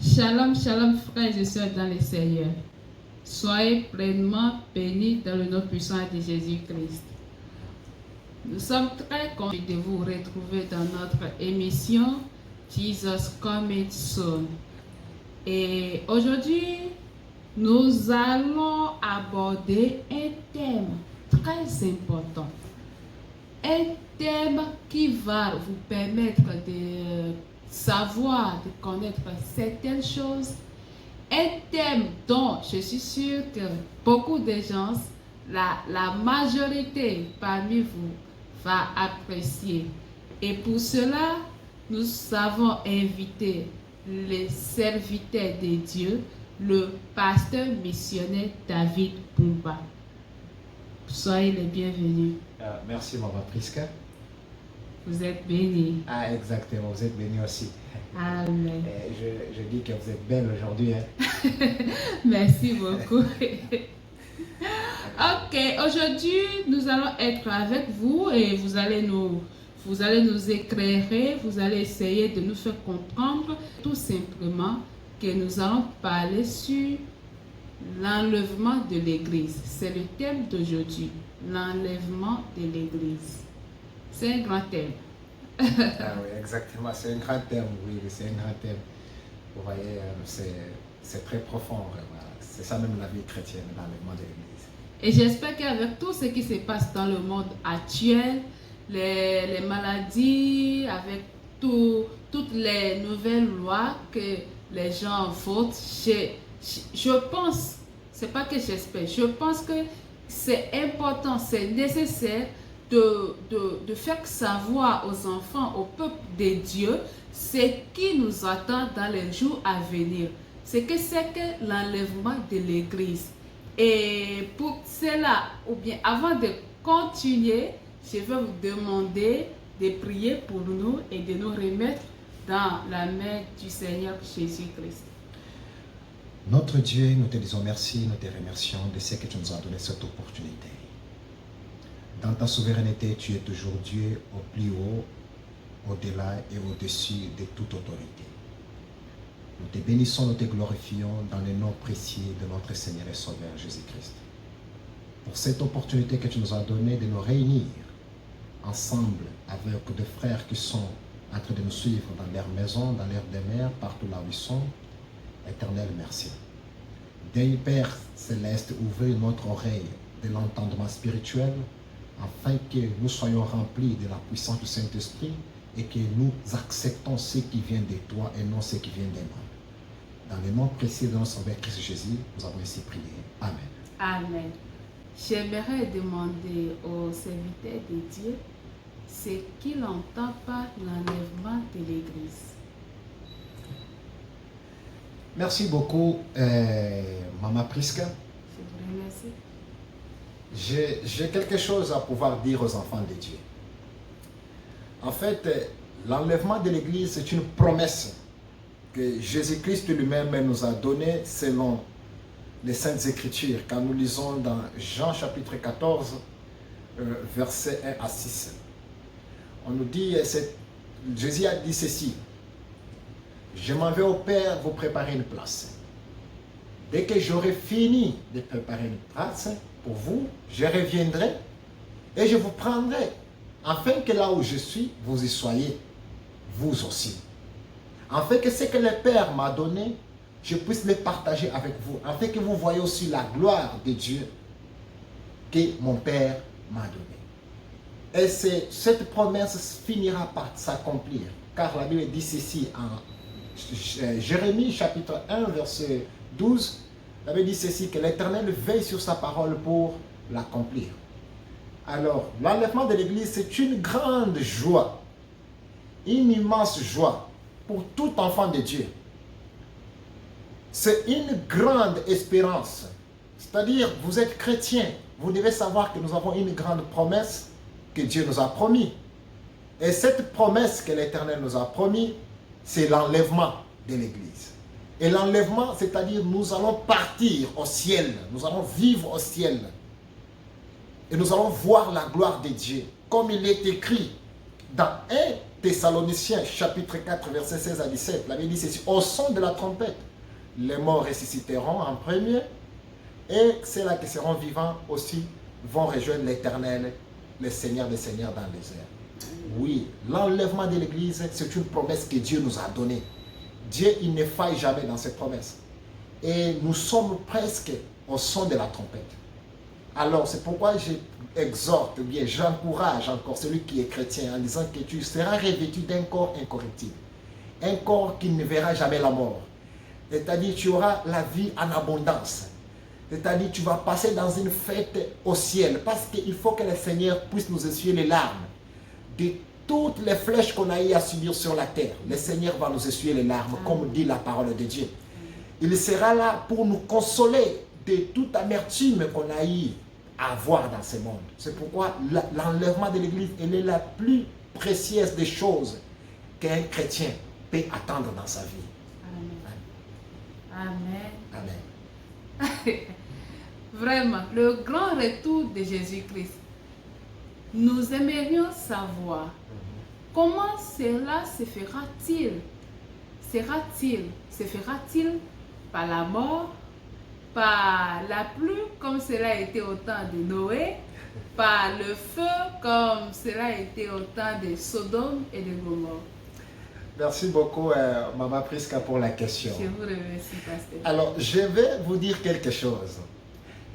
Shalom, shalom frères et sœurs dans le Seigneur. Soyez pleinement bénis dans le nom puissant de Jésus-Christ. Nous sommes très contents de vous retrouver dans notre émission Jesus Coming Soon. Et aujourd'hui, nous allons aborder un thème très important. Un thème qui va vous permettre de savoir, de connaître certaines choses. Un thème dont je suis sûre que beaucoup de gens, la majorité parmi vous, va apprécier. Et pour cela, nous avons invité le serviteur de Dieu, le pasteur missionnaire David Pumba. Soyez les bienvenus. Merci, Maman Priska. Vous êtes bénis. Ah, exactement, vous êtes bénis aussi. Amen. Je dis que vous êtes belle aujourd'hui. Hein. Merci beaucoup. Ok, aujourd'hui, nous allons être avec vous et vous allez nous éclairer, vous allez essayer de nous faire comprendre tout simplement que nous allons parler sur l'enlèvement de l'Église. C'est le thème d'aujourd'hui, l'enlèvement de l'Église. C'est un grand thème. Ah oui, exactement, c'est un grand thème, oui, c'est un grand thème. Vous voyez, c'est très profond, vraiment. C'est ça même la vie chrétienne, l'enlèvement de l'Église. Et j'espère qu'avec tout ce qui se passe dans le monde actuel, les maladies, avec toutes les nouvelles lois que les gens votent, je pense, c'est pas que j'espère, je pense que c'est important, c'est nécessaire de faire savoir aux enfants, au peuple de Dieu, ce qui nous attend dans les jours à venir. C'est que l'enlèvement de l'Église. Et pour cela, ou bien avant de continuer, je vais vous demander de prier pour nous et de nous remettre dans la main du Seigneur Jésus-Christ. Notre Dieu, nous te disons merci, nous te remercions de ce que tu nous as donné cette opportunité. Dans ta souveraineté, tu es toujours Dieu au plus haut, au-delà et au-dessus de toute autorité. Nous te bénissons, nous te glorifions dans le nom précieux de notre Seigneur et Sauveur Jésus-Christ. Pour cette opportunité que tu nous as donnée de nous réunir ensemble avec des frères qui sont en train de nous suivre dans leur maison, dans leur demeure, partout là où ils sont. Éternel, merci. Deuil Père Céleste, ouvrez notre oreille de l'entendement spirituel afin que nous soyons remplis de la puissance du Saint-Esprit et que nous acceptons ce qui vient de toi et non ce qui vient des hommes. Dans le nom précieux de notre Sauveur Christ Jésus, nous avons ainsi prié. Amen. Amen. J'aimerais demander aux serviteurs de Dieu ce qu'il entend par l'enlèvement de l'Église. Merci beaucoup, Maman Priska. Je vous remercie. J'ai quelque chose à pouvoir dire aux enfants de Dieu. En fait, l'enlèvement de l'Église, c'est une promesse que Jésus-Christ lui-même nous a donnée selon les Saintes Écritures. Quand nous lisons dans Jean chapitre 14, versets 1 à 6. On nous dit, Jésus a dit ceci: je m'en vais au Père vous préparer une place. Dès que j'aurai fini de préparer une place pour vous, je reviendrai et je vous prendrai, afin que là où je suis, vous y soyez, vous aussi. Afin que ce que le Père m'a donné, je puisse le partager avec vous, afin que vous voyez aussi la gloire de Dieu que mon Père m'a donnée. Et cette promesse finira par s'accomplir, car la Bible dit ceci en Jérémie chapitre 1 verset 12, la Bible dit ceci, que l'Éternel veille sur sa parole pour l'accomplir. Alors, l'enlèvement de l'Église, c'est une grande joie, une immense joie pour tout enfant de Dieu. C'est une grande espérance. C'est-à-dire, vous êtes chrétien, vous devez savoir que nous avons une grande promesse que Dieu nous a promis. Et cette promesse que l'Éternel nous a promis, c'est l'enlèvement de l'Église. Et l'enlèvement, c'est-à-dire nous allons partir au ciel, nous allons vivre au ciel. Et nous allons voir la gloire de Dieu. Comme il est écrit Dans 1 Thessaloniciens, chapitre 4, verset 16 à 17, la Bible dit ceci: au son de la trompette, les morts ressusciteront en premier, et ceux-là qui seront vivants aussi vont rejoindre l'Éternel, le Seigneur des Seigneurs dans les airs. Oui, l'enlèvement de l'Église, c'est une promesse que Dieu nous a donnée. Dieu, il ne faille jamais dans cette promesse. Et nous sommes presque au son de la trompette. Alors, c'est pourquoi j'exhorte, bien, j'encourage encore celui qui est chrétien en disant que tu seras revêtu d'un corps incorruptible. Un corps qui ne verra jamais la mort. C'est-à-dire, tu auras la vie en abondance. C'est-à-dire, tu vas passer dans une fête au ciel. Parce qu'il faut que le Seigneur puisse nous essuyer les larmes. De toutes les flèches qu'on a eu à subir sur la terre, le Seigneur va nous essuyer les larmes, comme dit la parole de Dieu. Il sera là pour nous consoler de toute amertume qu'on a eu à avoir dans ce monde. C'est pourquoi l'enlèvement de l'Église, elle est la plus précieuse des choses qu'un chrétien peut attendre dans sa vie. Amen. Amen. Amen. Vraiment, le grand retour de Jésus-Christ. Nous aimerions savoir comment cela se fera-t-il? Se fera-t-il par la mort, par la pluie comme cela a été au temps de Noé, par le feu comme cela a été au temps de Sodome et de Gomorrhe? Merci beaucoup, Maman Prisca, pour la question. Je vous remercie, pasteur. Alors, je vais vous dire quelque chose.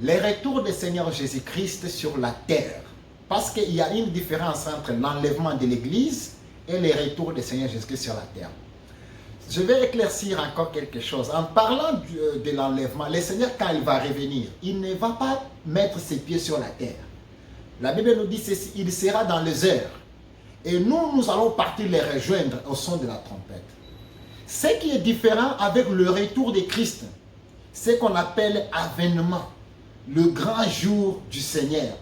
Le retour du Seigneur Jésus-Christ sur la terre, parce qu'il y a une différence entre l'enlèvement de l'Église et le retour du Seigneur Jésus-Christ sur la terre. Je vais éclaircir encore quelque chose. En parlant de l'enlèvement, le Seigneur, quand il va revenir, il ne va pas mettre ses pieds sur la terre. La Bible nous dit ceci: il sera dans les airs. Et nous allons partir les rejoindre au son de la trompette. Ce qui est différent avec le retour de Christ, c'est ce qu'on appelle avènement, le grand jour du Seigneur.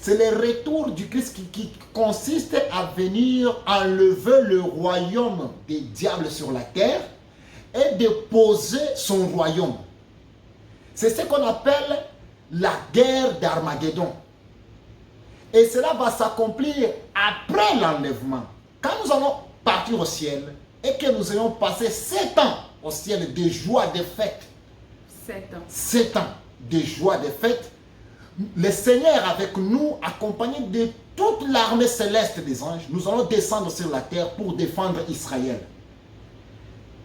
C'est le retour du Christ qui consiste à venir enlever le royaume des diables sur la terre et de poser son royaume. C'est ce qu'on appelle la guerre d'Armageddon. Et cela va s'accomplir après l'enlèvement. Quand nous allons partir au ciel et que nous allons passer 7 ans au ciel de joie, de fête. 7 ans. 7 ans de joie, de fête. Le Seigneur avec nous, accompagné de toute l'armée céleste des anges, nous allons descendre sur la terre pour défendre Israël.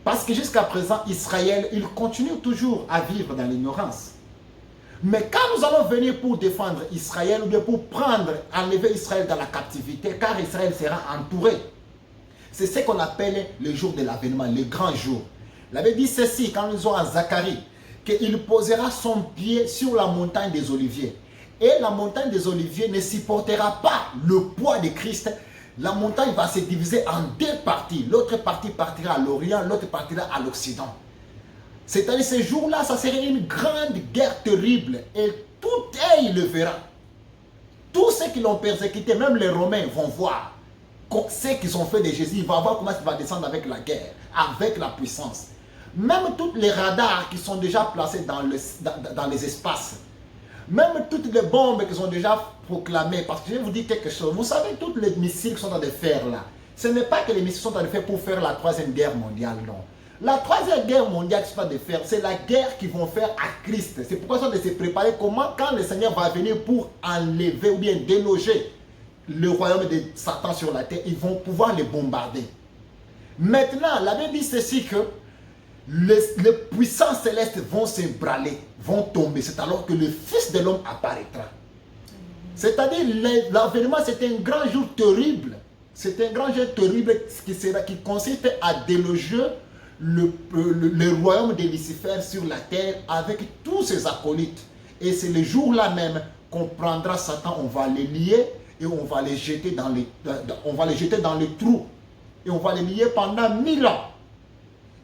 Parce que jusqu'à présent, Israël, il continue toujours à vivre dans l'ignorance. Mais quand nous allons venir pour défendre Israël, ou bien pour enlever Israël dans la captivité, car Israël sera entouré. C'est ce qu'on appelle le jour de l'avènement, le grand jour. Il avait dit ceci quand nous sommes en Zacharie, qu'il posera son pied sur la montagne des Oliviers. Et la montagne des Oliviers ne supportera pas le poids de Christ. La montagne va se diviser en 2 parties. L'autre partie partira à l'Orient, l'autre partira à l'Occident. C'est-à-dire ce jour-là, ça serait une grande guerre terrible. Et tout œil le verra. Tous ceux qui l'ont persécuté, même les Romains, vont voir ce qu'ils ont fait de Jésus. Ils vont voir comment il va descendre avec la guerre, avec la puissance. Même tous les radars qui sont déjà placés dans les espaces, même toutes les bombes qui sont déjà proclamées, parce que je vais vous dire quelque chose, vous savez, tous les missiles qui sont en train de faire là, ce n'est pas que les missiles sont en train de faire pour faire la 3e guerre mondiale, non. La 3e guerre mondiale qu'ils sont en train de faire, c'est la guerre qu'ils vont faire à Christ. C'est pourquoi ils sont en train de se préparer comment, quand le Seigneur va venir pour enlever ou bien déloger le royaume de Satan sur la terre, ils vont pouvoir les bombarder. Maintenant, la Bible dit ceci que les puissances célestes vont s'ébranler, vont tomber. C'est alors que le Fils de l'homme apparaîtra. C'est-à-dire, l'avènement, c'est un grand jour terrible. C'est un grand jour terrible qui consiste à déloger le royaume de Lucifer sur la terre avec tous ses acolytes. Et c'est le jour-là même qu'on prendra Satan, on va les lier et on va les jeter dans les trous. Et on va les lier pendant 1000 ans.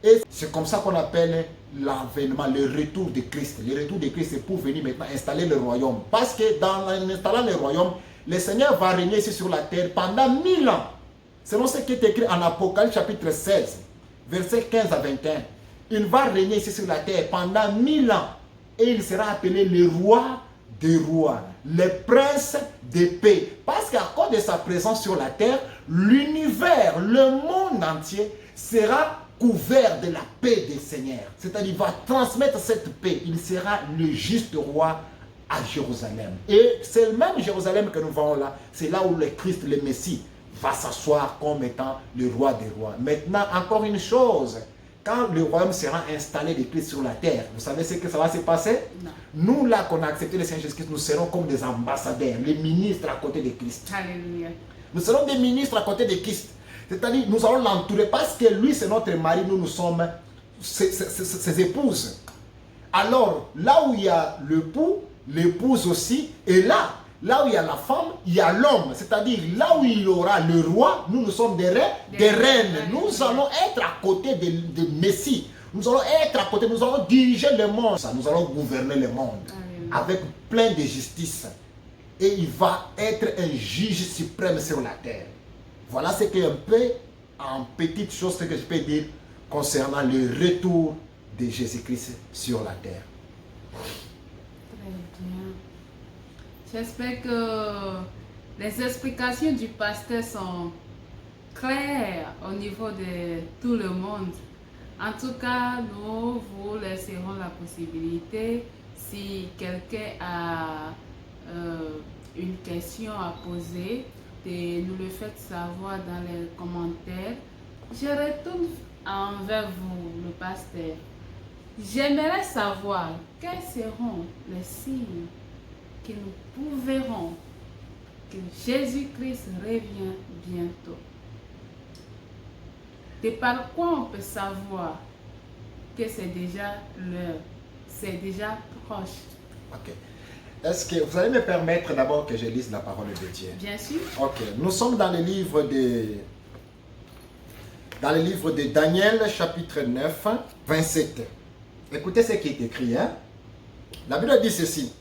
Et c'est comme ça qu'on appelle l'avènement, le retour de Christ. Le retour de Christ, c'est pour venir maintenant installer le royaume. Parce que en installant le royaume, le Seigneur va régner ici sur la terre pendant 1000 ans. Selon ce qui est écrit en Apocalypse chapitre 16, versets 15 à 21. Il va régner ici sur la terre pendant 1000 ans. Et il sera appelé le roi des rois, le prince de paix. Parce qu'à cause de sa présence sur la terre, l'univers, le monde entier sera couvert de la paix des Seigneurs. C'est-à-dire, il va transmettre cette paix. Il sera le juste roi à Jérusalem. Et c'est le même Jérusalem que nous voyons là. C'est là où le Christ, le Messie, va s'asseoir comme étant le roi des rois. Maintenant, encore une chose. Quand le royaume sera installé de Christ sur la terre, vous savez ce que ça va se passer? Non. Nous, là, qu'on a accepté le Seigneur Jésus-Christ, nous serons comme des ambassadeurs, les ministres à côté de Christ. Alléluia. Nous serons des ministres à côté de Christ. C'est-à-dire, nous allons l'entourer parce que lui, c'est notre mari, nous sommes ses épouses. Alors, là où il y a l'époux, l'épouse aussi, et là où il y a la femme, il y a l'homme. C'est-à-dire, là où il y aura le roi, nous sommes des reines. Nous allons être à côté de Messie. Nous allons être à côté, nous allons diriger le monde. Nous allons gouverner le monde avec plein de justice. Et il va être un juge suprême sur la terre. Voilà ce que un peu, en petite chose, que je peux dire concernant le retour de Jésus-Christ sur la terre. Très bien. J'espère que les explications du pasteur sont claires au niveau de tout le monde. En tout cas, nous vous laisserons la possibilité, si quelqu'un a une question à poser, de nous le faire savoir dans les commentaires. Je retourne envers vous, le pasteur. J'aimerais savoir quels seront les signes que nous verrons que Jésus-Christ revient bientôt. Et par quoi on peut savoir que c'est déjà l'heure, c'est déjà proche? Ok. Est-ce que vous allez me permettre d'abord que je lise la parole de Dieu? Bien sûr. Ok. Nous sommes dans le livre de Daniel, chapitre 9, 27. Écoutez ce qui est écrit. Hein? La Bible dit ceci.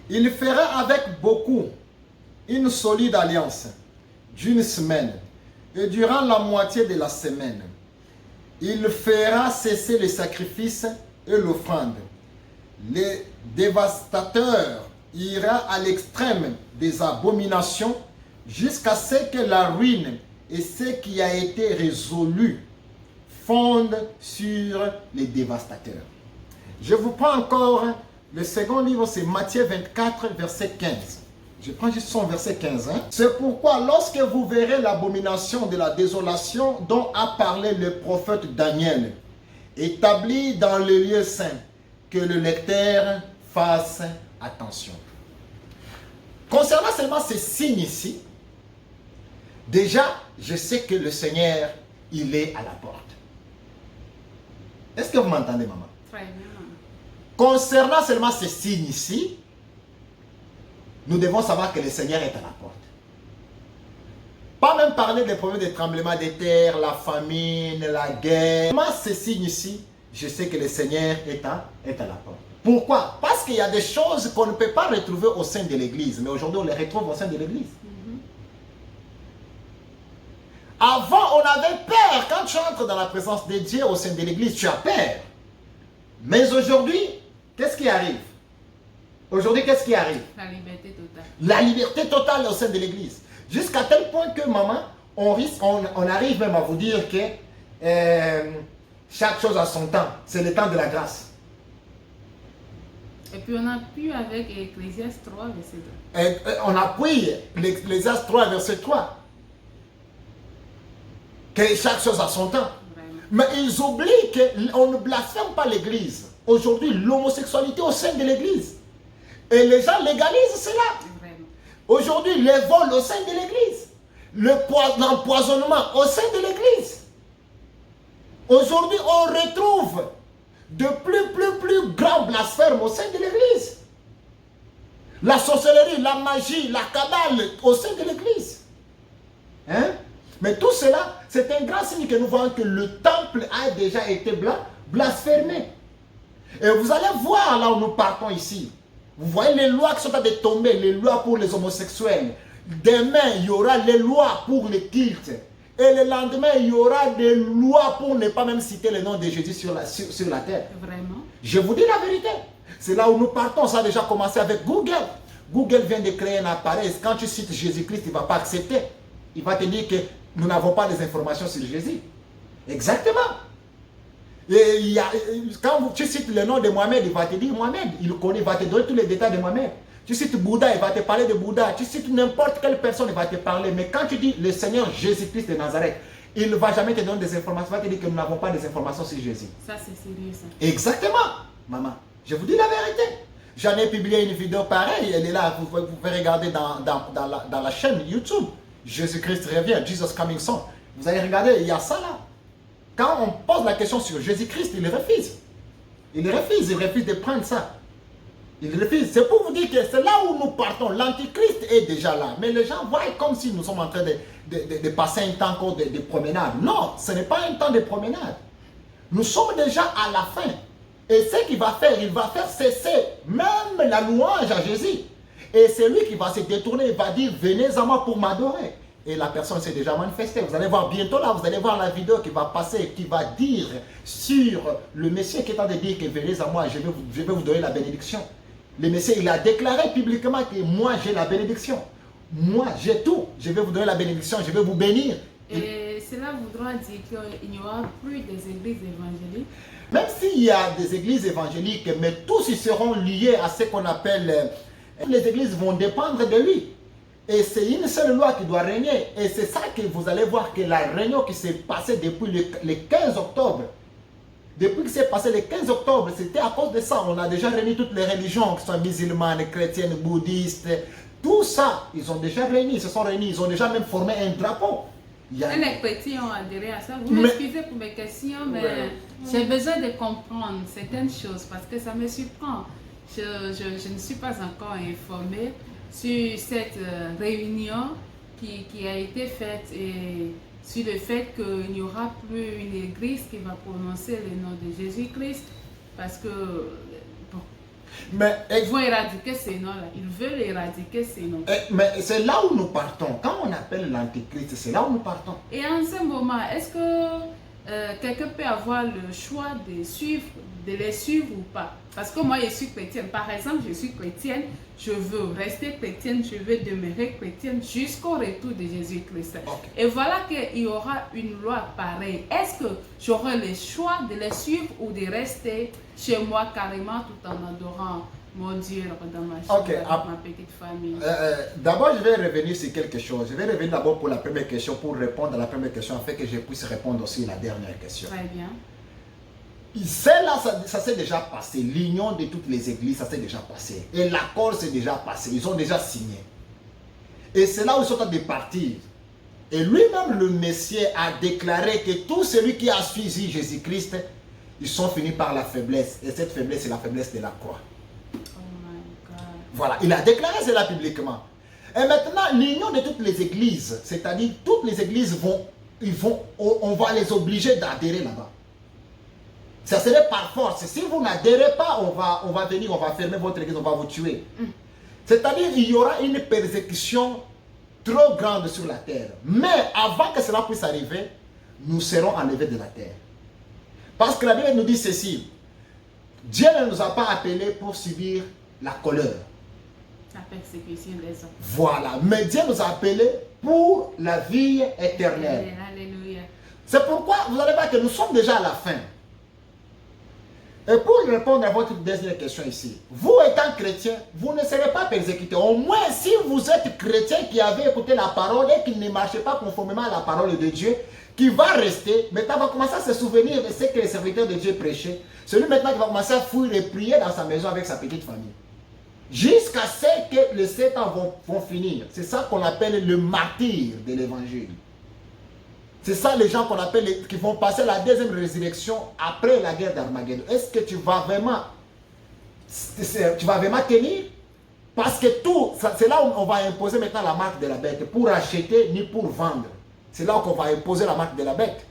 Il fera avec beaucoup une solide alliance d'une semaine, et durant la moitié de la semaine, il fera cesser les sacrifices et l'offrande. Le dévastateur ira à l'extrême des abominations jusqu'à ce que la ruine et ce qui a été résolu fondent sur les dévastateurs. Je vous prends encore le second livre, c'est Matthieu 24, verset 15. Je prends juste son verset 15. Hein. C'est pourquoi lorsque vous verrez l'abomination de la désolation dont a parlé le prophète Daniel, établi dans le lieu saint, que le lecteur fasse attention. Concernant seulement ces signes ici, déjà, je sais que le Seigneur, il est à la porte. Est-ce que vous m'entendez, maman? Très bien. Concernant seulement ces signes ici, nous devons savoir que le Seigneur est à la porte. Pas même parler des problèmes de tremblement de terre, la famine, la guerre. Moi, ces signes ici, je sais que le Seigneur est à la porte. Pourquoi? Parce qu'il y a des choses qu'on ne peut pas retrouver au sein de l'Église. Mais aujourd'hui, on les retrouve au sein de l'Église. Avant, on avait peur. Quand tu entres dans la présence de Dieu au sein de l'Église, tu as peur. Mais aujourd'hui, qu'est-ce qui arrive? Aujourd'hui, qu'est-ce qui arrive? La liberté totale. La liberté totale au sein de l'Église. Jusqu'à tel point que, maman, on arrive même à vous dire que chaque chose a son temps. C'est le temps de la grâce. Et puis on appuie avec Ecclésiaste 3, verset 2. On appuie l'Ecclésiaste 3, verset 3. Que chaque chose a son temps. Vraiment. Mais ils oublient qu'on ne blasphème pas l'Église. Aujourd'hui, l'homosexualité au sein de l'Église. Et les gens légalisent cela. Vraiment. Aujourd'hui, les vols au sein de l'Église. L'empoisonnement au sein de l'Église. Aujourd'hui, on retrouve de plus grands blasphèmes au sein de l'Église. La sorcellerie, la magie, la cabale au sein de l'Église. Hein? Mais tout cela, c'est un grand signe que nous voyons que le temple a déjà été blasphémé. Et vous allez voir là où nous partons ici. Vous voyez les lois qui sont en train de tomber, les lois pour les homosexuels. Demain, il y aura les lois pour les cultes. Et le lendemain, il y aura des lois pour ne pas même citer le nom de Jésus sur la terre. Vraiment. Je vous dis la vérité. C'est là où nous partons. Ça a déjà commencé avec Google. Google vient de créer un appareil. Quand tu cites Jésus-Christ, il ne va pas accepter. Il va te dire que nous n'avons pas les informations sur Jésus. Exactement. Et quand tu cites le nom de Mohamed, il va te dire Mohamed. Il connaît, il va te donner tous les détails de Mohamed. Tu cites Bouddha, il va te parler de Bouddha. Tu cites n'importe quelle personne, il va te parler. Mais quand tu dis le Seigneur Jésus-Christ de Nazareth, il ne va jamais te donner des informations. Il va te dire que nous n'avons pas des informations sur Jésus. Ça, c'est sérieux, ça. Exactement, maman. Je vous dis la vérité. J'en ai publié une vidéo pareille. Elle est là. Vous pouvez regarder dans la chaîne YouTube. Jésus-Christ revient. Jesus coming soon. Vous allez regarder, il y a ça là. Quand on pose la question sur Jésus-Christ, il refuse. Il refuse de prendre ça. Il refuse. C'est pour vous dire que c'est là où nous partons. L'Antichrist est déjà là. Mais les gens voient comme si nous sommes en train de passer un temps encore de promenade. Non, ce n'est pas un temps de promenade. Nous sommes déjà à la fin. Et ce qu'il va faire, il va faire cesser même la louange à Jésus. Et c'est lui qui va se détourner, il va dire, venez à moi pour m'adorer. Et la personne s'est déjà manifestée. Vous allez voir bientôt là, vous allez voir la vidéo qui va passer, qui va dire sur le Messie qui est en train de dire que venez à moi, je vais vous donner la bénédiction. Le Messie, il a déclaré publiquement que moi j'ai la bénédiction. Moi j'ai tout. Je vais vous donner la bénédiction, je vais vous bénir. Et cela voudra dire qu'il n'y aura plus des églises évangéliques. Même s'il y a des églises évangéliques, mais tous ils seront liés à ce qu'on appelle... les églises vont dépendre de lui. Et c'est une seule loi qui doit régner. Et c'est ça que vous allez voir que la réunion qui s'est passée depuis le 15 octobre, depuis que c'est passé le 15 octobre, c'était à cause de ça. On a déjà réuni toutes les religions, qui sont musulmanes, chrétiennes, bouddhistes, tout ça. Ils ont déjà réuni, ils se sont réunis, ils ont déjà même formé un drapeau. Et les chrétiens ont adhéré à ça. Vous m'excusez pour mes questions, mais j'ai besoin de comprendre certaines choses parce que ça me surprend. Je ne suis pas encore informée sur cette réunion qui a été faite et sur le fait qu'il n'y aura plus une église qui va prononcer le nom de Jésus-Christ parce que bon, mais ils vont éradiquer ces noms-là. Ils veulent éradiquer ces noms. Mais c'est là où nous partons. Quand on appelle l'Antichrist, c'est là où nous partons. Et en ce moment, est-ce que quelqu'un peut avoir le choix de les suivre ou pas? Parce que moi, je suis chrétienne. Par exemple, je suis chrétienne, je veux rester chrétienne, je veux demeurer chrétienne jusqu'au retour de Jésus-Christ. Okay. Et voilà qu'il y aura une loi pareille. Est-ce que j'aurai le choix de les suivre ou de rester chez moi carrément tout en adorant mon Dieu dans ma chambre, avec ma petite famille? D'abord, je vais revenir sur quelque chose. Je vais revenir d'abord pour la première question, pour répondre à la première question, afin que je puisse répondre aussi à la dernière question. Très bien. Là, ça s'est déjà passé. L'union de toutes les églises, ça s'est déjà passé. Et l'accord s'est déjà passé. Ils ont déjà signé. Et c'est là où ils sont en train de partir. Et lui-même, le Messie, a déclaré que tout celui qui a suivi Jésus-Christ, ils sont finis par la faiblesse. Et cette faiblesse, c'est la faiblesse de la croix. Oh my God. Voilà, il a déclaré cela publiquement. Et maintenant, l'union de toutes les églises, c'est-à-dire toutes les églises on va les obliger d'adhérer là-bas. Ça serait par force. Si vous n'adhérez pas, on va venir, on va fermer votre église, on va vous tuer. C'est-à-dire qu'il y aura une persécution trop grande sur la terre. Mais avant que cela puisse arriver, nous serons enlevés de la terre. Parce que la Bible nous dit ceci. Dieu ne nous a pas appelés pour subir la colère. La persécution des hommes. Voilà. Mais Dieu nous a appelés pour la vie éternelle. Alléluia. C'est pourquoi vous allez voir que nous sommes déjà à la fin. Et pour répondre à votre dernière question ici, vous étant chrétien, vous ne serez pas persécuté. Au moins, si vous êtes chrétien qui avez écouté la parole et qui ne marchez pas conformément à la parole de Dieu, qui va rester, maintenant va commencer à se souvenir de ce que les serviteurs de Dieu prêchaient. Celui maintenant qui va commencer à fuir et prier dans sa maison avec sa petite famille. Jusqu'à ce que les 7 ans vont finir. C'est ça qu'on appelle le martyr de l'évangile. C'est ça les gens qu'on appelle, qui vont passer la deuxième résurrection après la guerre d'Armageddon. Est-ce que tu vas vraiment tenir? Parce que tout, c'est là où on va imposer maintenant la marque de la bête. Pour acheter ni pour vendre. C'est là qu'on va imposer la marque de la bête.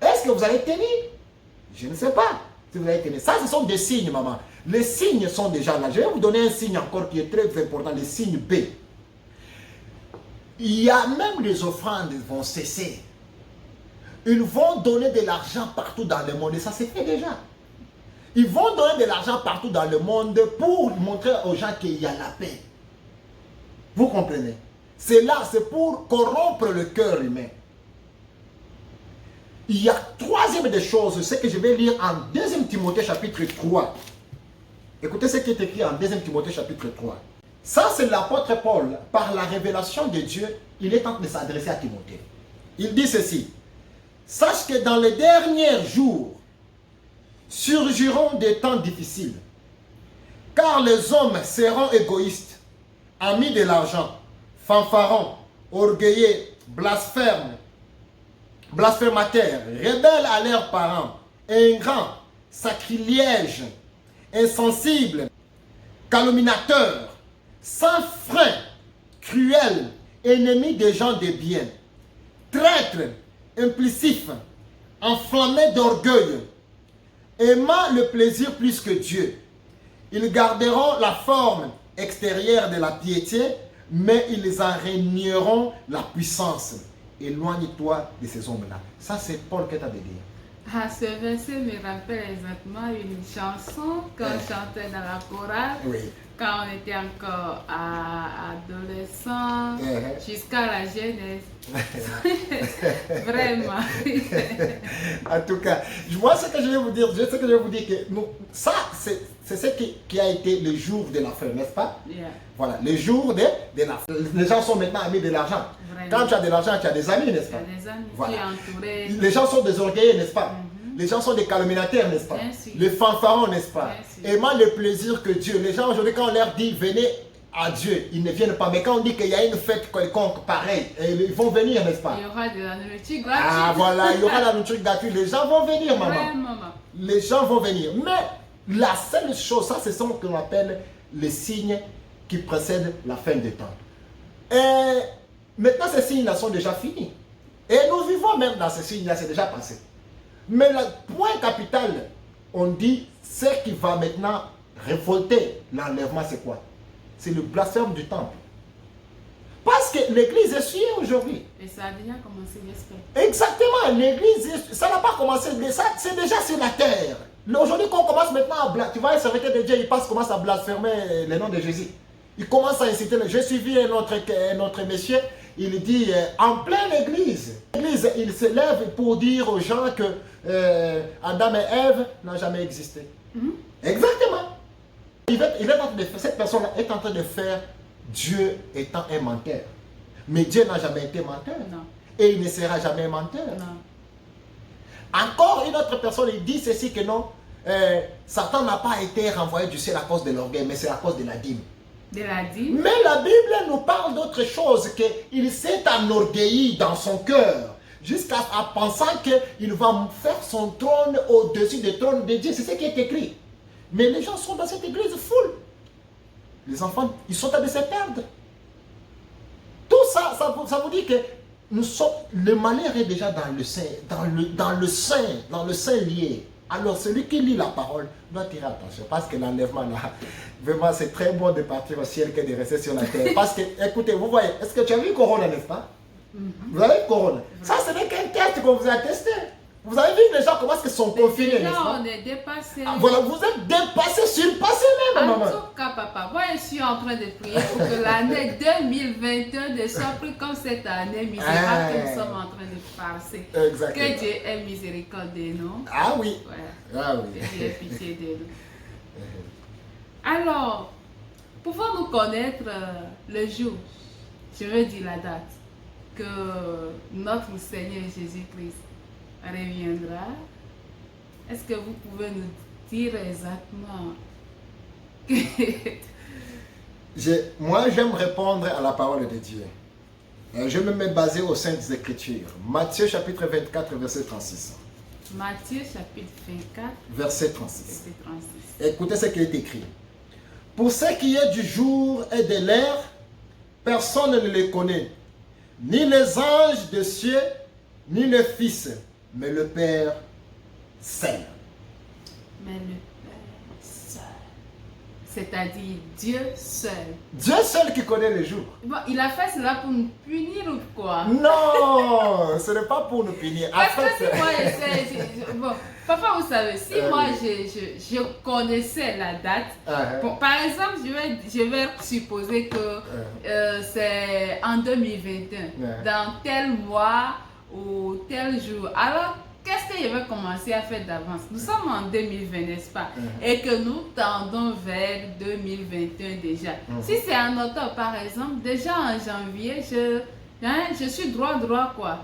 Est-ce que vous allez tenir? Je ne sais pas si vous allez tenir. Ça, ce sont des signes, maman. Les signes sont déjà là. Je vais vous donner un signe encore qui est très important, le signe B. Il y a même les offrandes qui vont cesser. Ils vont donner de l'argent partout dans le monde. Et ça se fait déjà. Ils vont donner de l'argent partout dans le monde pour montrer aux gens qu'il y a la paix. Vous comprenez? C'est là, c'est pour corrompre le cœur humain. Il y a troisième des choses, ce que je vais lire en 2 Timothée chapitre 3. Écoutez ce qui est écrit en 2 Timothée chapitre 3. Ça, c'est l'apôtre Paul, par la révélation de Dieu, il est en train de s'adresser à Timothée. Il dit ceci: sache que dans les derniers jours surgiront des temps difficiles, car les hommes seront égoïstes, amis de l'argent, fanfarons, orgueilleux, blasphémateurs, rebelles à leurs parents, ingrats, sacrilèges, insensibles, calomniateurs, sans frein, cruels, ennemis des gens de bien, traîtres, impulsifs, enflammés d'orgueil, aimant le plaisir plus que Dieu. Ils garderont la forme extérieure de la piété, mais ils en régneront la puissance. Éloigne-toi de ces hommes-là. Ça, c'est Paul qui t'a de dire. Ah, ce verset me rappelle exactement une chanson qu'on chantait dans la chorale. Oui. Quand on était encore adolescent, jusqu'à la jeunesse. Vraiment. En tout cas, moi, ce que je vais vous dire, que nous, ça, c'est ce qui a été le jour de la fin, n'est-ce pas? Yeah. Voilà, le jour de la fin. Les gens sont maintenant amis de l'argent. Quand tu as de l'argent, tu as des amis, n'est-ce pas? Tu as des amis, voilà. tu es entouré. Les gens sont des orgueilleux, n'est-ce pas? Les gens sont des calomniateurs, n'est-ce pas? Les fanfarons, n'est-ce pas? Aimant le plaisir que Dieu. Les gens aujourd'hui, quand on leur dit venez à Dieu, ils ne viennent pas. Mais quand on dit qu'il y a une fête quelconque, pareil, ils vont venir, n'est-ce pas? Il y aura de la nourriture gratuite. Ah voilà, il y aura de la nourriture gratuite. Les gens vont venir, maman. Ouais, maman. Les gens vont venir. Mais la seule chose, ça, c'est ce qu'on appelle les signes qui précèdent la fin des temps. Et maintenant, ces signes-là sont déjà finis. Et nous vivons même dans ces signes-là, c'est déjà passé. Mais le point capital, on dit, ce qui va maintenant révolter l'enlèvement, c'est quoi? C'est le blasphème du temple. Parce que l'église est suivie aujourd'hui. Et ça a déjà commencé, j'espère. Exactement, l'église, ça n'a pas commencé, c'est déjà sur la terre. Aujourd'hui, quand on commence maintenant à blasphémer, tu vois, les serviteurs de Dieu, ils commencent à blasphémer le nom de Jésus. Ils commencent à inciter. J'ai suivi un autre monsieur. Il dit, en pleine église, il se lève pour dire aux gens que Adam et Ève n'ont jamais existé. Exactement. Cette personne est en train de faire Dieu étant un menteur. Mais Dieu n'a jamais été menteur. Non. Et il ne sera jamais menteur. Non. Encore une autre personne, il dit ceci que non, Satan n'a pas été renvoyé du ciel à cause de l'orgueil, mais c'est à cause de la dîme. De la dîme. Mais la Bible nous parle d'autre chose, qu'il s'est enorgueilli dans son cœur, jusqu'à pensant qu'il va faire son trône au-dessus du trône de Dieu. C'est ce qui est écrit. Mais les gens sont dans cette église full. Les enfants, ils sont en train de se perdre. Tout ça, ça vous dit que nous sommes, le malheur est déjà dans le sein, dans le sein lié. Alors celui qui lit la parole doit tirer attention, parce que l'enlèvement là, vraiment c'est très bon de partir au ciel que de rester sur la terre. Parce que, écoutez, vous voyez, est-ce que tu as vu Corona, n'est-ce pas? Vous avez vu Corona? Ça, ce n'est qu'un test qu'on vous a testé. Vous avez vu les gens comment ils sont confinés, n'est-ce pas? Là, on est dépassé. Voilà, vous êtes dépassé, surpassé même, maman. En tout cas, papa, moi je suis en train de prier pour que l'année 2021 ne soit plus comme cette année misérable que nous sommes en train de passer. Exactement. Que Dieu ait miséricorde de nous. Ah oui. Ouais. Ah oui. Que Dieu ait pitié de nous. Alors, pouvons-nous connaître le jour, je veux dire la date, que notre Seigneur Jésus-Christ reviendra? Est-ce que vous pouvez nous dire exactement Moi, j'aime répondre à la parole de Dieu. Je vais me baser aux Saintes Écritures. Matthieu chapitre 24, verset 36. Matthieu chapitre 24, verset 36. verset 36. Écoutez ce qui est écrit. Pour ce qui est du jour et de l'heure, personne ne les connaît. Ni les anges de cieux, ni le Fils, mais le Père seul. Mais le Père seul. c'est-à-dire Dieu seul. Dieu seul qui connaît le jour. Bon, il a fait cela pour nous punir ou quoi? Non, ce n'est pas pour nous punir. En Parce que fait, si moi bon, papa, vous savez, si moi je connaissais la date, bon, par exemple, je vais supposer que c'est en 2021, dans tel mois ou tel jour. Alors, qu'est-ce que je vais commencer à faire d'avance? Nous sommes en 2020, n'est-ce pas? Et que nous tendons vers 2021 déjà. Si c'est en octobre, par exemple, déjà en janvier, je suis droit quoi.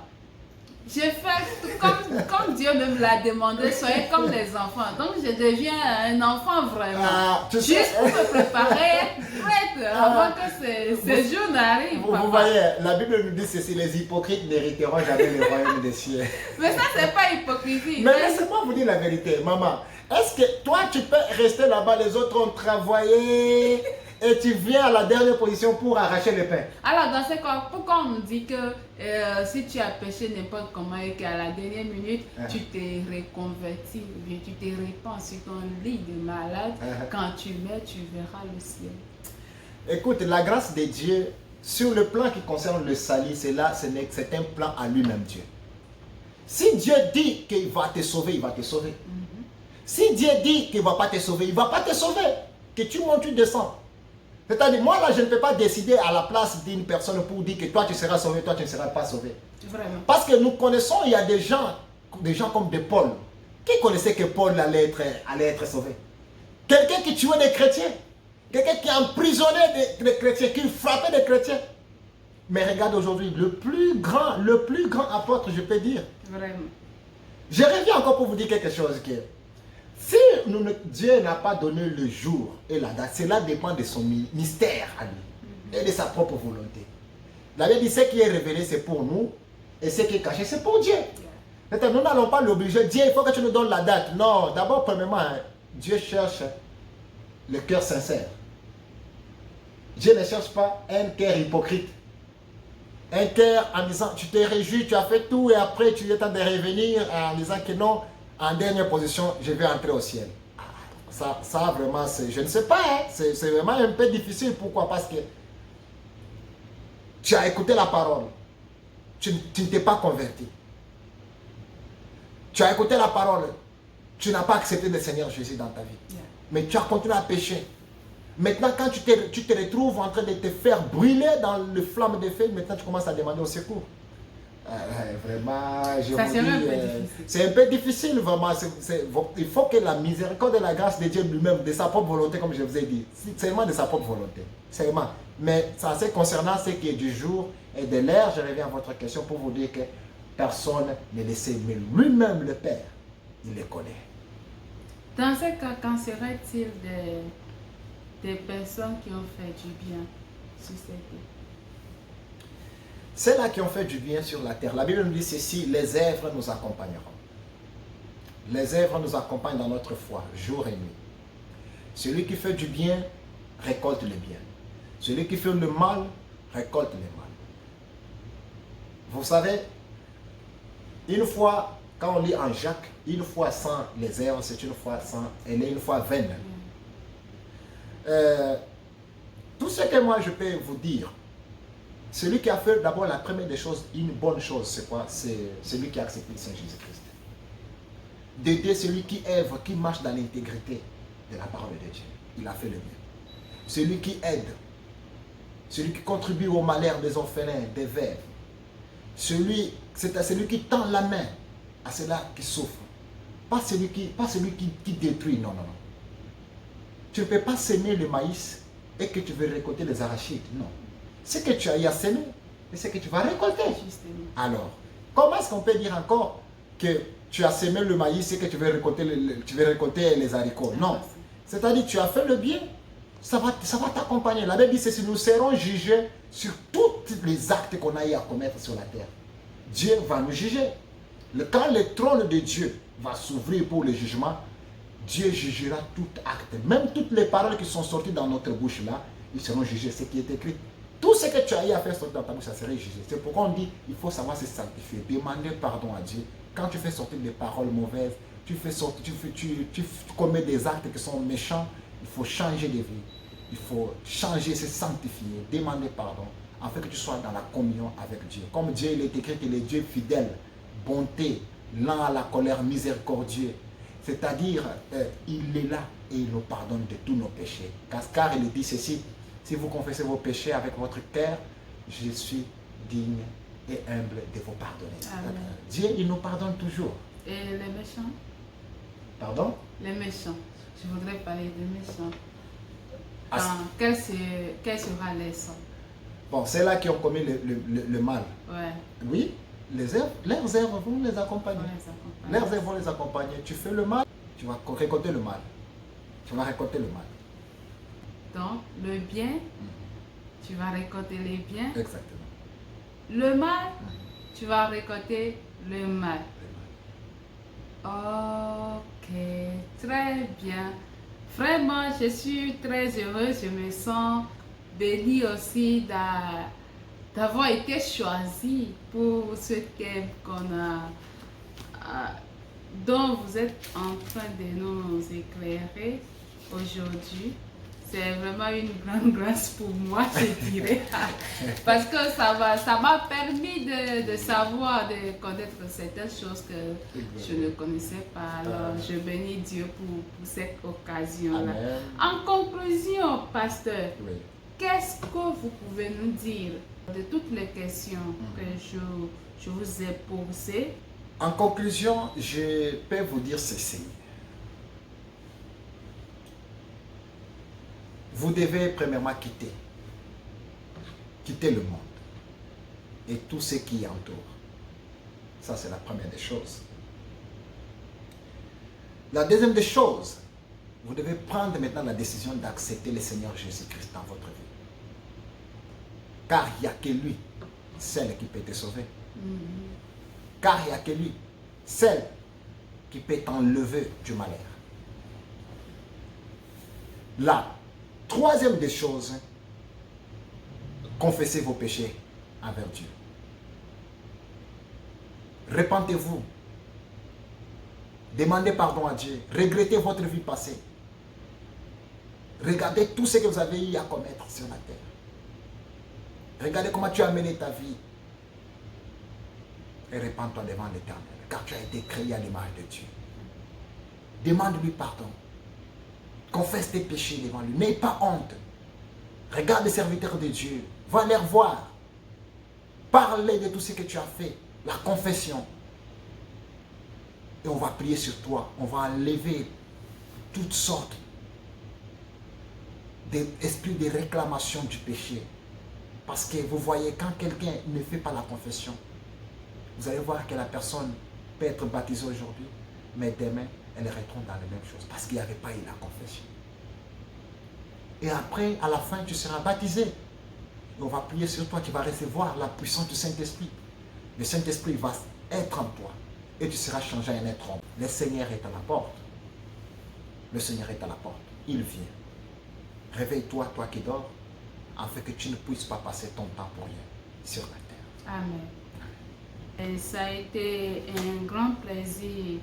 Je fais comme Dieu même l'a demandé, soyez comme les enfants. Donc je deviens un enfant vraiment. Juste pour me préparer, prête, avant que ces jours n'arrivent. Vous voyez, la Bible nous dit ceci, les hypocrites n'hériteront jamais le royaume des cieux. Mais ça, c'est pas hypocrisie. Mais laissez-moi vous dire la vérité, maman. Est-ce que toi, tu peux rester là-bas, les autres ont travaillé et tu viens à la dernière position pour arracher le pain? Alors, dans ce cas, pourquoi on nous dit que si tu as péché n'importe comment et qu'à la dernière minute, tu t'es reconverti, ou bien tu t'es répandu sur ton lit de malade, quand tu meurs, tu verras le ciel. Écoute, la grâce de Dieu, sur le plan qui concerne le salut, c'est un plan à lui-même, Dieu. Si Dieu dit qu'il va te sauver, il va te sauver. Si Dieu dit qu'il ne va pas te sauver, il ne va pas te sauver. Que tu montes, tu descends. C'est-à-dire, moi là, je ne peux pas décider à la place d'une personne pour dire que toi tu seras sauvé, toi tu ne seras pas sauvé. Vraiment. Parce que nous connaissons, il y a des gens comme de Paul, qui connaissaient que Paul allait être sauvé. Quelqu'un qui tuait des chrétiens. Quelqu'un qui emprisonnait des chrétiens, qui frappait des chrétiens. Mais regarde aujourd'hui, le plus grand apôtre, je peux dire. Vraiment. Je reviens encore pour vous dire quelque chose. Si Dieu n'a pas donné le jour et la date, cela dépend de son mystère à lui et de sa propre volonté. La Bible dit ce qui est révélé, c'est pour nous, et ce qui est caché, c'est pour Dieu. Nous n'allons pas l'obliger. Dieu, il faut que tu nous donnes la date. Non, d'abord, premièrement, Dieu cherche le cœur sincère. Dieu ne cherche pas un cœur hypocrite. Un cœur en disant, tu t'es réjoui, tu as fait tout, et après tu es temps de revenir en disant que non, en dernière position, je vais entrer au ciel. Ça vraiment, je ne sais pas, hein, c'est vraiment un peu difficile. Pourquoi? Parce que tu as écouté la parole, tu ne t'es pas converti. Tu as écouté la parole, tu n'as pas accepté le Seigneur Jésus dans ta vie. Mais tu as continué à pécher. Maintenant, quand tu te retrouves en train de te faire brûler dans le flamme de feu, maintenant tu commences à demander au secours. Vraiment, je vous dis, c'est un peu difficile, vraiment. Il faut que la miséricorde et la grâce de Dieu lui-même, de sa propre volonté, comme je vous ai dit, seulement de sa propre volonté. Seulement. Mais ça, c'est concernant ce qui est du jour et de l'heure, je reviens à votre question pour vous dire que personne ne le sait, mais lui-même, le Père, il le connaît. Dans ce cas, qu'en serait-il des personnes qui ont fait du bien sur cette terre? Ceux-là qui ont fait du bien sur la terre. La Bible nous dit ceci, les œuvres nous accompagneront. Les œuvres nous accompagnent dans notre foi, jour et nuit. Celui qui fait du bien, récolte le bien. Celui qui fait le mal, récolte le mal. Vous savez, une fois, quand on lit en Jacques, une foi sans les œuvres, c'est une foi elle est une foi vaine. Tout ce que moi je peux vous dire, celui qui a fait d'abord la première des choses, une bonne chose, c'est quoi? C'est celui qui a accepté le Seigneur Jésus-Christ. D'aider celui qui œuvre, qui marche dans l'intégrité de la parole de Dieu. Il a fait le bien. Celui qui aide, celui qui contribue au malheur des orphelins, des veuves. C'est à celui qui tend la main à ceux-là qui souffrent. Pas celui qui détruit, non. Tu ne peux pas semer le maïs et que tu veux récolter les arachides, non. Ce que tu as eu à semer, c'est ce que tu vas récolter. Justement. Alors, comment est-ce qu'on peut dire encore que tu as semé le maïs et que tu veux récolter les haricots? Non. C'est-à-dire, tu as fait le bien, ça va t'accompagner. La Bible dit que nous serons jugés sur tous les actes qu'on a eu à commettre sur la terre. Dieu va nous juger. Quand le trône de Dieu va s'ouvrir pour le jugement, Dieu jugera tout acte. Même toutes les paroles qui sont sorties dans notre bouche là, ils seront jugés, ce qui est écrit. Tout ce que tu as eu à faire sortir dans ta bouche, ça serait jugé. C'est pourquoi on dit il faut savoir se sanctifier, demander pardon à Dieu. Quand tu fais sortir des paroles mauvaises, tu commets des actes qui sont méchants, Il faut changer de vie. Il faut changer, se sanctifier, demander pardon, afin que tu sois dans la communion avec Dieu. Comme Dieu, il est écrit qu'il est Dieu fidèle, bonté, lent à la colère, miséricordieux. C'est-à-dire, il est là et il nous pardonne de tous nos péchés. Car il dit ceci, si vous confessez vos péchés avec votre cœur, je suis digne et humble de vous pardonner. Amen. Dieu, il nous pardonne toujours. Et les méchants? Pardon? Les méchants. Je voudrais parler des méchants. Ah, Quel sera les sons? bon, c'est là qui ont commis le mal. Ouais. Oui, leurs œuvres vont les accompagner. On les accompagne. Leurs œuvres vont les accompagner. Tu fais le mal, tu vas récolter le mal. Tu vas récolter le mal. Donc, le bien, tu vas récolter les biens. Exactement. Le mal, tu vas récolter le mal. Ok, très bien. Vraiment, je suis très heureuse. Je me sens bénie aussi d'avoir été choisie pour ce thème dont vous êtes en train de nous éclairer aujourd'hui. C'est vraiment une grande grâce pour moi, je dirais. Parce que ça m'a permis de savoir, de connaître certaines choses que je ne connaissais pas. Alors, je bénis Dieu pour cette occasion-là. Amen. En conclusion, pasteur, Oui. qu'est-ce que vous pouvez nous dire de toutes les questions que je vous ai posées? En conclusion, je peux vous dire ceci. Vous devez premièrement quitter le monde et tout ce qui y entoure. Ça, c'est la première des choses. La deuxième des choses, vous devez prendre maintenant la décision d'accepter le Seigneur Jésus-Christ dans votre vie. Car il n'y a que lui, celle qui peut te sauver. Car il n'y a que lui, celle qui peut t'enlever du malheur. La troisième des choses, confessez vos péchés envers Dieu. Repentez-vous. Demandez pardon à Dieu. Regrettez votre vie passée. Regardez tout ce que vous avez eu à commettre sur la terre. Regardez comment tu as mené ta vie. Et repens-toi devant l'Éternel, car tu as été créé à l'image de Dieu. Demande-lui pardon. Confesse tes péchés devant lui. N'aie pas honte. Regarde les serviteurs de Dieu. Va les voir. Parle de tout ce que tu as fait. La confession. Et on va prier sur toi. On va enlever toutes sortes d'esprits de réclamation du péché. Parce que vous voyez, quand quelqu'un ne fait pas la confession, vous allez voir que la personne peut être baptisée aujourd'hui, mais demain, elle retourne dans les mêmes choses parce qu'il n'y avait pas eu la confession. Et après, à la fin, tu seras baptisé. Et on va prier sur toi, tu vas recevoir la puissance du Saint-Esprit. Le Saint-Esprit va être en toi et tu seras changé en un être homme. Le Seigneur est à la porte. Le Seigneur est à la porte. Il vient. Réveille-toi, toi qui dors, afin que tu ne puisses pas passer ton temps pour rien sur la terre. Amen. Et ça a été un grand plaisir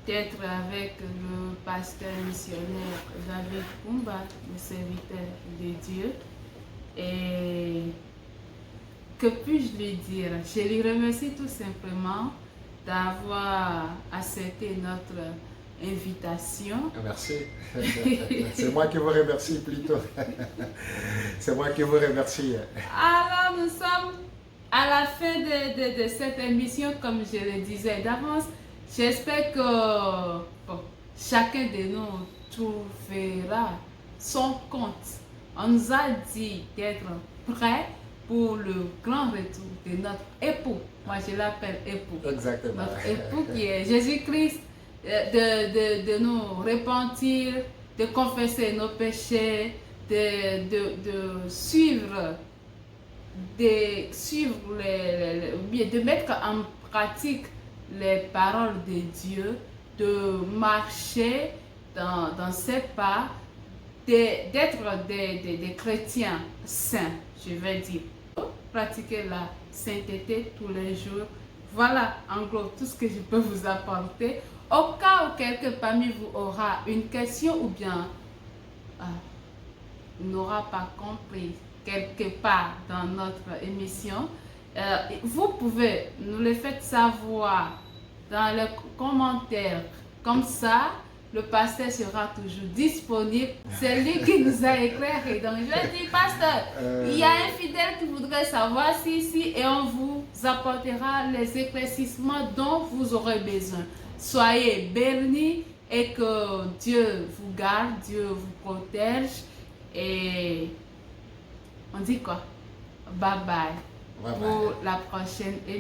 d'être avec le pasteur missionnaire David Pumba, le serviteur de Dieu. Et que puis-je lui dire? Je lui remercie tout simplement d'avoir accepté notre invitation. Merci. C'est moi qui vous remercie plutôt. C'est moi qui vous remercie. Alors nous sommes à la fin de cette émission, comme je le disais d'avance. J'espère que chacun de nous trouvera son compte. On nous a dit d'être prêts pour le grand retour de notre époux. Moi, je l'appelle époux. Exactement. Notre époux qui est Jésus-Christ, de nous repentir, de confesser nos péchés, de suivre, de mettre en pratique les paroles de Dieu, de marcher dans ses pas, d'être des chrétiens saints, je vais dire. Pratiquer la sainteté tous les jours. Voilà en gros tout ce que je peux vous apporter. Au cas où quelqu'un parmi vous aura une question ou bien n'aura pas compris quelque part dans notre émission, vous pouvez nous le faire savoir dans les commentaires. Comme ça, le pasteur sera toujours disponible. C'est lui qui nous a éclairé. Donc, je dis, pasteur, il y a un fidèle qui voudrait savoir si, et on vous apportera les éclaircissements dont vous aurez besoin. Soyez bénis et que Dieu vous garde, Dieu vous protège. Et on dit quoi? Bye bye. Bye bye. Pour la prochaine émission.